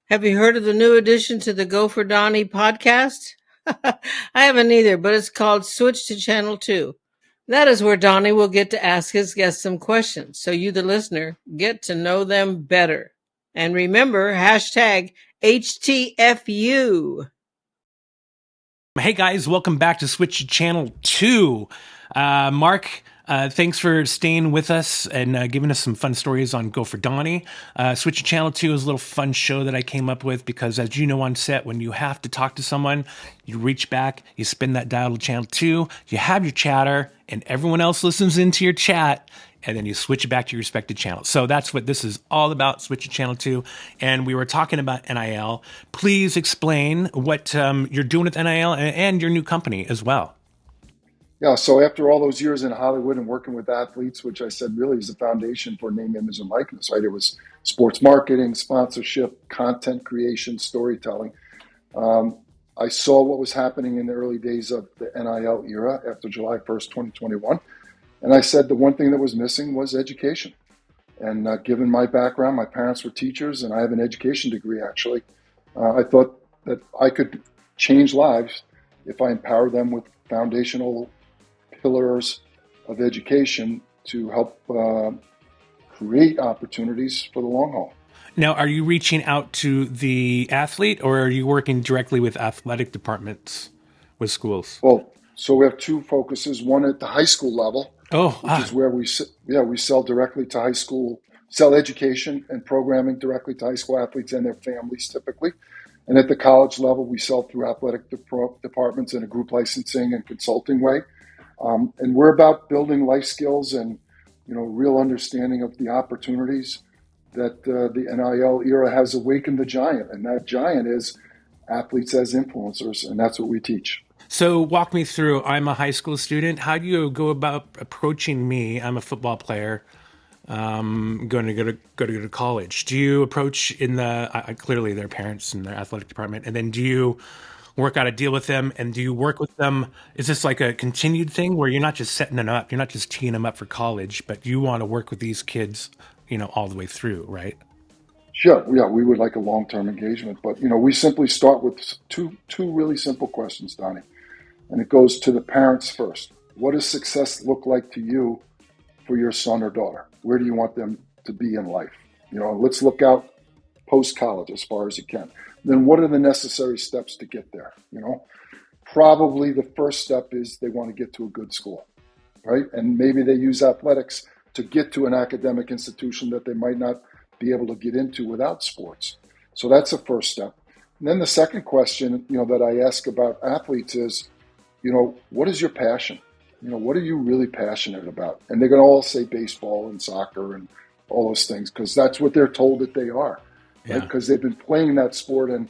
Have you heard of the new addition to the GoForDonny podcast? I haven't either, but it's called Switch to Channel 2. That is where Donnie will get to ask his guests some questions, so you, the listener, get to know them better. And remember, hashtag HTFU. Hey guys, welcome back to Switch to Channel 2. Mark, thanks for staying with us and giving us some fun stories on GoForDonny. Switch to Channel 2 is a little fun show that I came up with because, as you know, on set, when you have to talk to someone, you reach back, you spin that dial to Channel 2, you have your chatter, and everyone else listens into your chat, and then you switch it back to your respective channel. So that's what this is all about, Switch to Channel 2. And we were talking about NIL. Please explain what you're doing with NIL and your new company as well. Yeah, so after all those years in Hollywood and working with athletes, which I said really is the foundation for name, image, and likeness, right? It was sports marketing, sponsorship, content creation, storytelling. I saw what was happening in the early days of the NIL era after July 1st, 2021. And I said the one thing that was missing was education. And given my background, my parents were teachers, and I have an education degree, actually. I thought that I could change lives if I empower them with foundational pillars of education to help create opportunities for the long haul. Now, are you reaching out to the athlete, or are you working directly with athletic departments with schools? Well, so we have two focuses. One at the high school level, which is where we sell directly to high school, sell education and programming directly to high school athletes and their families typically. And at the college level, we sell through athletic departments in a group licensing and consulting way. And we're about building life skills and, real understanding of the opportunities that the NIL era has awakened the giant. And that giant is athletes as influencers. And that's what we teach. So walk me through, I'm a high school student. How do you go about approaching me? I'm a football player, going to go to college. Do you approach in clearly their parents and their athletic department, and then do you work out a deal with them, and do you work with them? Is this like a continued thing where you're not just setting them up, you're not just teeing them up for college, but you want to work with these kids, all the way through, right? Sure. Yeah, we would like a long-term engagement, but we simply start with two really simple questions, Donnie, and it goes to the parents first. What does success look like to you for your son or daughter? Where do you want them to be in life? Let's look out post-college as far as you can. Then what are the necessary steps to get there? Probably the first step is they want to get to a good school, right? And maybe they use athletics to get to an academic institution that they might not be able to get into without sports. So that's the first step. And then the second question, that I ask about athletes is, what is your passion? What are you really passionate about? And they're going to all say baseball and soccer and all those things because that's what they're told that they are, right? Because they've been playing that sport and,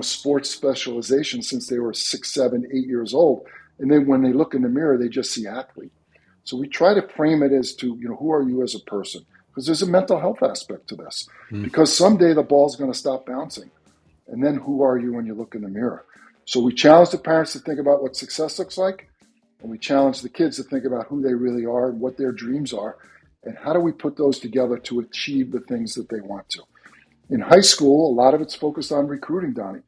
sports specialization since they were 6, 7, 8 years old. And then when they look in the mirror, they just see athlete. So we try to frame it as to, who are you as a person? Because there's a mental health aspect to this. Because someday the ball's going to stop bouncing. And then who are you when you look in the mirror? So we challenge the parents to think about what success looks like. And we challenge the kids to think about who they really are and what their dreams are. And how do we put those together to achieve the things that they want to? In high school, a lot of it's focused on recruiting, Donnie.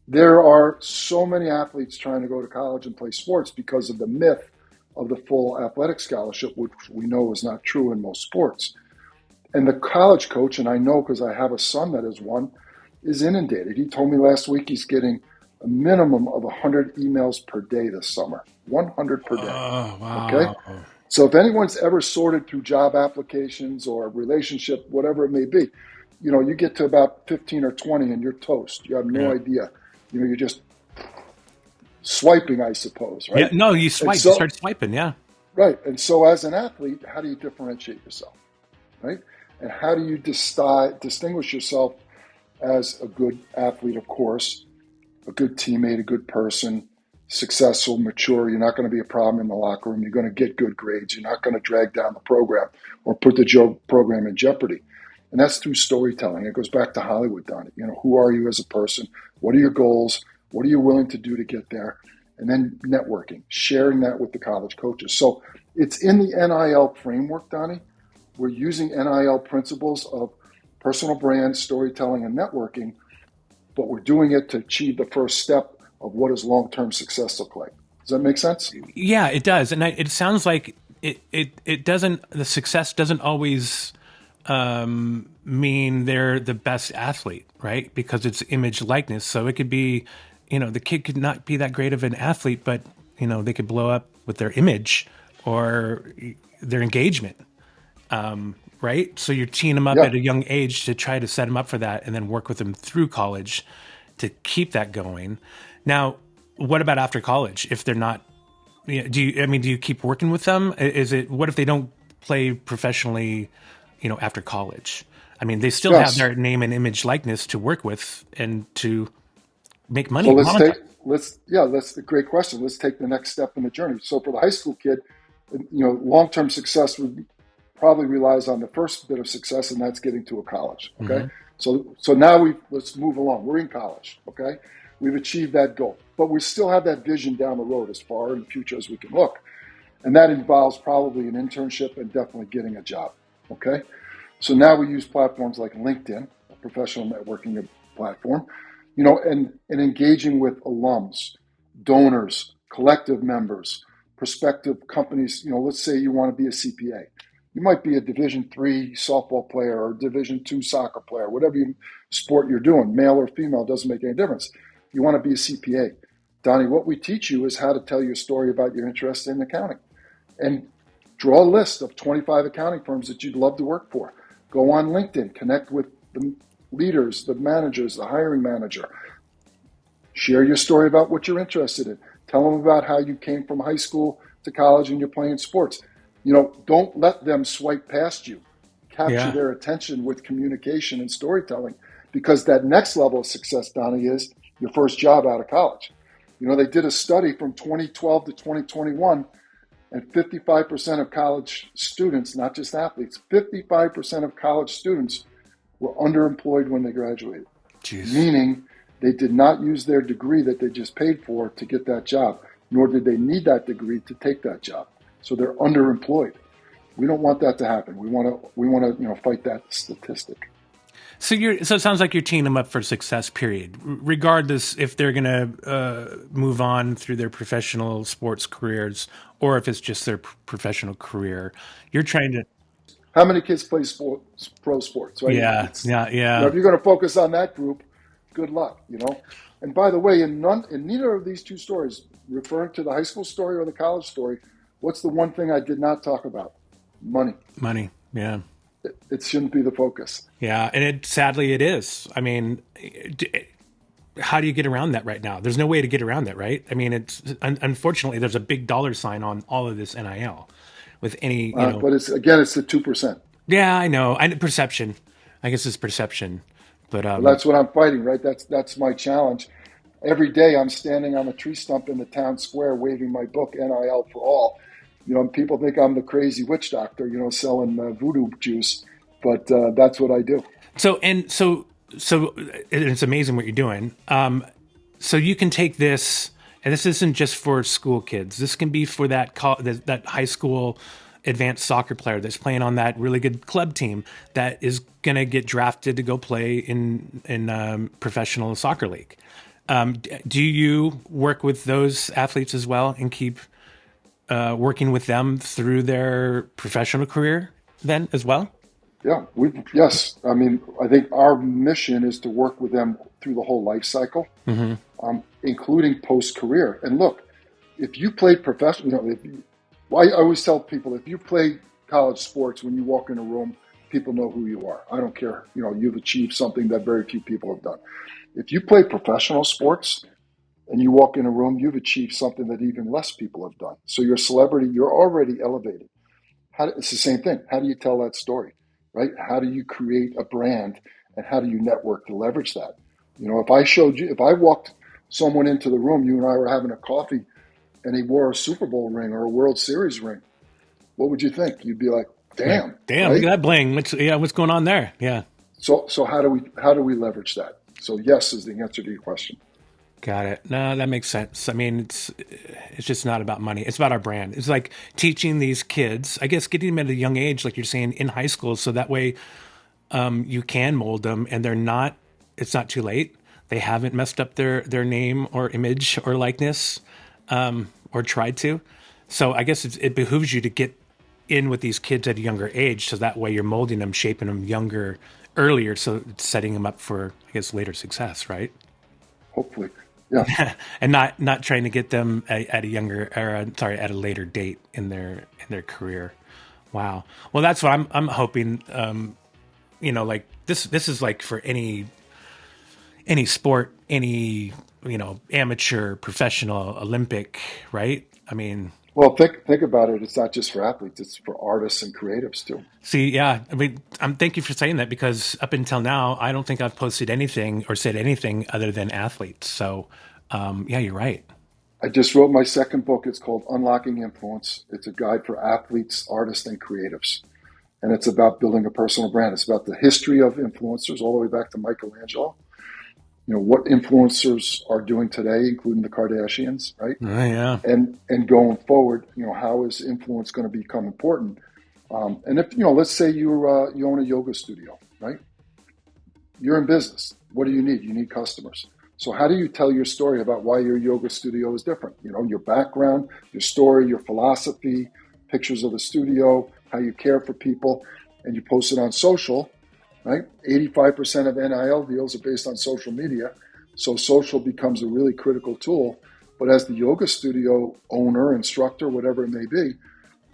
There are so many athletes trying to go to college and play sports because of the myth of the full athletic scholarship, which we know is not true in most sports. And the college coach, and I know because I have a son that is one, is inundated. He told me last week he's getting a minimum of 100 emails per day this summer. 100 per day. Oh, wow. Okay? So if anyone's ever sorted through job applications or relationship, whatever it may be, you get to about 15 or 20 and you're toast. You have no idea. You're just swiping, I suppose, right? Yeah, no, you swipe. You start swiping, yeah. Right. And so as an athlete, how do you differentiate yourself, right? And how do you distinguish yourself as a good athlete, of course, a good teammate, a good person, successful, mature? You're not going to be a problem in the locker room. You're going to get good grades. You're not going to drag down the program or put the program in jeopardy. And that's through storytelling. It goes back to Hollywood, Donnie. Who are you as a person? What are your goals? What are you willing to do to get there? And then networking, sharing that with the college coaches. So it's in the NIL framework, Donnie. We're using NIL principles of personal brand, storytelling, and networking but we're doing it to achieve the first step of what does long-term success look like. Does that make sense? Yeah, it does. And it sounds like it doesn't, the success doesn't always mean they're the best athlete, right? Because it's image likeness. So it could be, the kid could not be that great of an athlete, but, they could blow up with their image or their engagement. Right? So you're teeing them up at a young age to try to set them up for that and then work with them through college to keep that going. Now, what about after college? If they're not, do you keep working with them? What if they don't play professionally, after college? I mean, they still have their name and image likeness to work with and to make money. So that's a great question. Let's take the next step in the journey. So for the high school kid, long-term success probably relies on the first bit of success, and that's getting to a college. Okay. Mm-hmm. So now let's move along. We're in college. Okay. We've achieved that goal, but we still have that vision down the road as far in the future as we can look. And that involves probably an internship and definitely getting a job. Okay. So now we use platforms like LinkedIn, a professional networking platform, and engaging with alums, donors, collective members, prospective companies. Let's say you want to be a CPA. You might be a Division III softball player or Division II soccer player, whatever sport you're doing, male or female, doesn't make any difference. You want to be a CPA. Donnie, what we teach you is how to tell your story about your interest in accounting. And draw a list of 25 accounting firms that you'd love to work for. Go on LinkedIn, connect with the leaders, the managers, the hiring manager. Share your story about what you're interested in. Tell them about how you came from high school to college and you're playing sports. Don't let them swipe past you. Capture their attention with communication and storytelling, because that next level of success, Donnie, is your first job out of college. They did a study from 2012 to 2021, and 55% of college students, not just athletes, 55% of college students were underemployed when they graduated. Jeez. Meaning they did not use their degree that they just paid for to get that job, nor did they need that degree to take that job. So they're underemployed. We don't want that to happen. We want to fight that statistic. So it sounds like you're teeing them up for success, period. Regardless if they're going to move on through their professional sports careers or if it's just their professional career. You're trying to. How many kids play pro sports, right? Yeah. If you're going to focus on that group, good luck, And by the way, in neither of these two stories, referring to the high school story or the college story, what's the one thing I did not talk about? Money. Money, yeah. It shouldn't be the focus. Yeah, and sadly it is. I mean, how do you get around that right now? There's no way to get around that, right? I mean, unfortunately, there's a big dollar sign on all of this NIL with any, But it's the 2%. Yeah, I know. Perception. I guess it's perception. But well, that's what I'm fighting, right? That's my challenge. Every day I'm standing on a tree stump in the town square waving my book, NIL for All. People think I'm the crazy witch doctor, selling voodoo juice, but that's what I do. So it's amazing what you're doing. So you can take this, and this isn't just for school kids. This can be for that high school advanced soccer player that's playing on that really good club team that is going to get drafted to go play in professional soccer league. Do you work with those athletes as well and keep working with them through their professional career then as well? Yeah, yes. I mean, I think our mission is to work with them through the whole life cycle, including post-career. And look, if you played professional, I always tell people, if you play college sports, when you walk in a room, people know who you are. I don't care. You've achieved something that very few people have done. If you play professional sports, and you walk in a room, you've achieved something that even less people have done. So you're a celebrity, you're already elevated. It's the same thing. How do you tell that story, right? How do you create a brand, and how do you network to leverage that? If I walked someone into the room, you and I were having a coffee, and he wore a Super Bowl ring or a World Series ring, what would you think? You'd be like, damn, right? Look at that bling. What's going on there? Yeah. So how do we leverage that? So yes is the answer to your question. Got it. No, that makes sense. I mean, it's just not about money. It's about our brand. It's like teaching these kids, I guess, getting them at a young age, like you're saying, in high school, so that way you can mold them, and it's not too late. they haven't messed up their name or image or likeness, or tried to. So I guess it behooves you to get in with these kids at a younger age, so that way you're molding them, shaping them earlier, so it's setting them up for, I guess, later success, right? Hopefully. Yeah. And not trying to get them at a younger, or at a later date in their career. Wow. Well, that's what I'm hoping. Like this is like for any sport, any amateur, professional, Olympic, right? I mean, Well, think about it. It's not just for athletes; it's for artists and creatives too. see, yeah. I mean, thank you for saying that, because up until now, I don't think I've posted anything or said anything other than athletes. So, yeah, you're right. I just wrote my second book. It's called Unlocking Influence. It's a guide for athletes, artists, and creatives. And it's about building a personal brand. It's about the history of influencers all the way back to Michelangelo. What influencers are doing today, including the Kardashians, right? Yeah. And going forward, how is influence going to become important? And if, let's say you own a yoga studio, right? You're in business. What do you need? You need customers. So how do you tell your story about why your yoga studio is different? Your background, your story, your philosophy, pictures of the studio, how you care for people, and you post it on social, right? 85% of NIL deals are based on social media. So social becomes a really critical tool. But as the yoga studio owner, instructor, whatever it may be,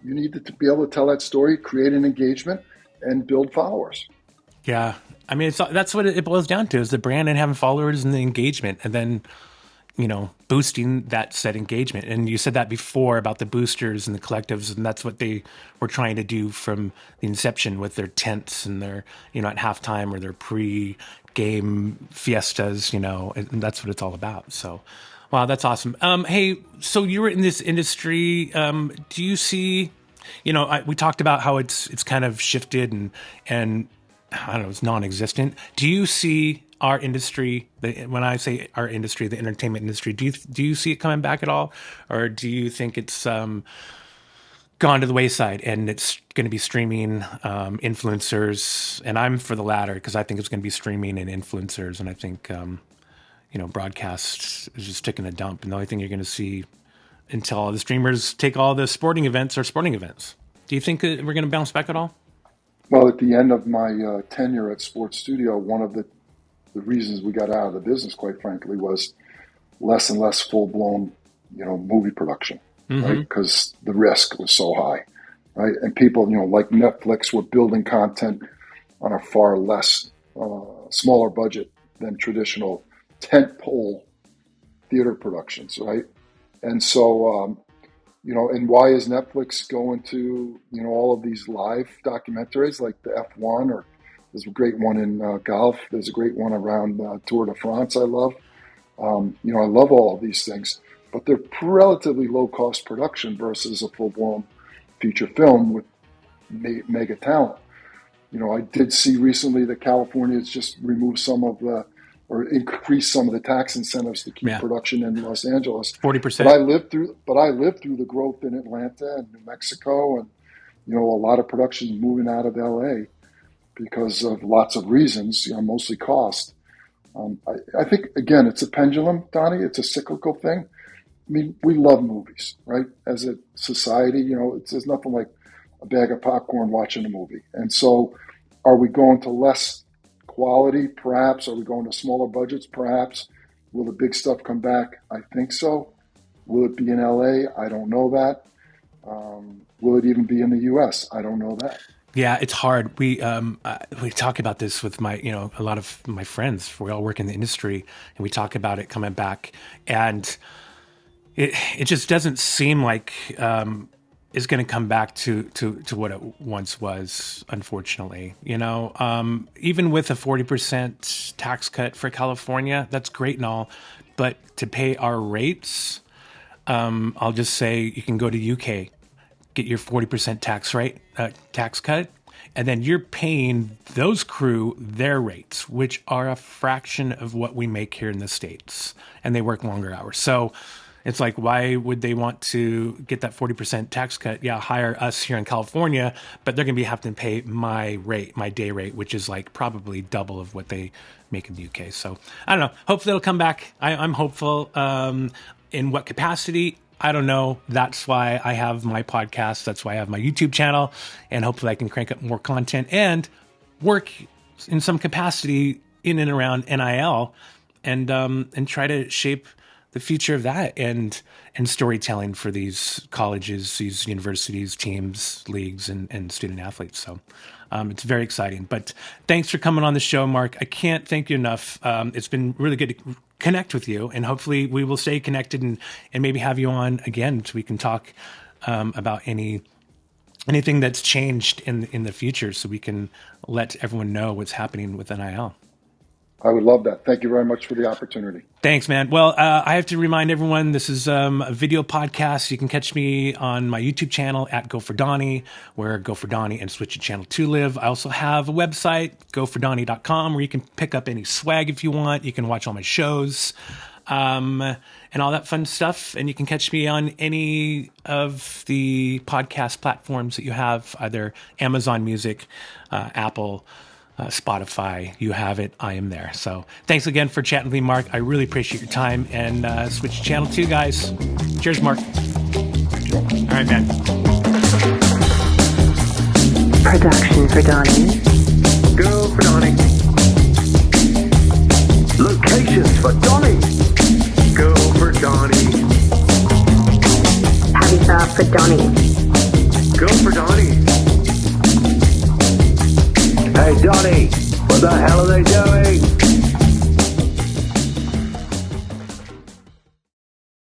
you need to be able to tell that story, create an engagement, and build followers. Yeah. I mean, that's what it boils down to, is the brand and having followers and the engagement, and then, boosting that said engagement. And you said that before about the boosters and the collectives, and that's what they were trying to do from the inception with their tents and their, at halftime, or their pre-game fiestas, and that's what it's all about. So, wow, that's awesome. Hey, so you were in this industry. Do you see, we talked about how it's kind of shifted and I don't know, it's non-existent. Do you see our industry, when I say our industry, the entertainment industry, do you see it coming back at all? Or do you think it's gone to the wayside and it's going to be streaming, influencers? And I'm for the latter, because I think it's going to be streaming and influencers. And I think, broadcast is just taking a dump. And the only thing you're going to see until all the streamers take all the sporting events are sporting events. Do you think that we're going to bounce back at all? Well, at the end of my tenure at Sports Studio, one of the reasons we got out of the business, quite frankly, was less and less full-blown, movie production, right? Because the risk was so high, right? And people, like Netflix, were building content on a far less, smaller budget than traditional tentpole theater productions, right? And so, and why is Netflix going to, all of these live documentaries like the F1, or there's a great one in golf. There's a great one around Tour de France I love. I love all of these things, but they're relatively low-cost production versus a full-blown feature film with mega talent. I did see recently that California has just removed some of the, or increased some of the tax incentives to keep production in Los Angeles. 40%. But I lived through the growth in Atlanta and New Mexico, and a lot of production moving out of LA because of lots of reasons, mostly cost. I think, again, it's a pendulum, Donnie. It's a cyclical thing. I mean, we love movies, right? As a society, there's nothing like a bag of popcorn watching a movie. And so are we going to less quality? Perhaps. Are we going to smaller budgets? Perhaps. Will the big stuff come back? I think so. Will it be in LA? I don't know that. Will it even be in the US? I don't know that. Yeah, it's hard. We talk about this with my, a lot of my friends. We all work in the industry, and we talk about it coming back, and it just doesn't seem like it's going to come back to what it once was. Unfortunately, even with a 40% tax cut for California, that's great and all, but to pay our rates, I'll just say you can go to UK. Get your 40% tax cut, and then you're paying those crew their rates, which are a fraction of what we make here in the States, and they work longer hours. So It's like, why would they want to get that 40% tax cut? Yeah, hire us here in California, but they're going to be having to pay my rate, my day rate, which is like probably double of what they make in the UK. So I don't know. Hopefully it'll come back. I'm hopeful. In what capacity? I don't know. That's why I have my podcast. That's why I have my YouTube channel, and hopefully I can crank up more content and work in some capacity in and around NIL, and try to shape the future of that and storytelling for these colleges, these universities, teams, leagues, and student athletes. So it's very exciting. But thanks for coming on the show, Mark. I can't thank you enough. It's been really good to connect with you, and hopefully we will stay connected and maybe have you on again so we can talk about anything that's changed in the future, so we can let everyone know what's happening with NIL. I would love that. Thank you very much for the opportunity. Thanks, man. Well, I have to remind everyone, this is a video podcast. You can catch me on my YouTube channel at GoForDonny, where GoForDonny and Switch to Channel 2 live. I also have a website, GoForDonny.com, where you can pick up any swag if you want. You can watch all my shows and all that fun stuff. And you can catch me on any of the podcast platforms that you have, either Amazon Music, Apple, Spotify. You have it. I am there. So thanks again for chatting with me, Mark. I really appreciate your time. And Switch to Channel 2, guys. Cheers, Mark. All right, man. Production for Donny. Go for Donny. Locations for Donny. Go for Donny. Habitat for Donny. Go for Donny. Hey, Donny, what the hell are they doing?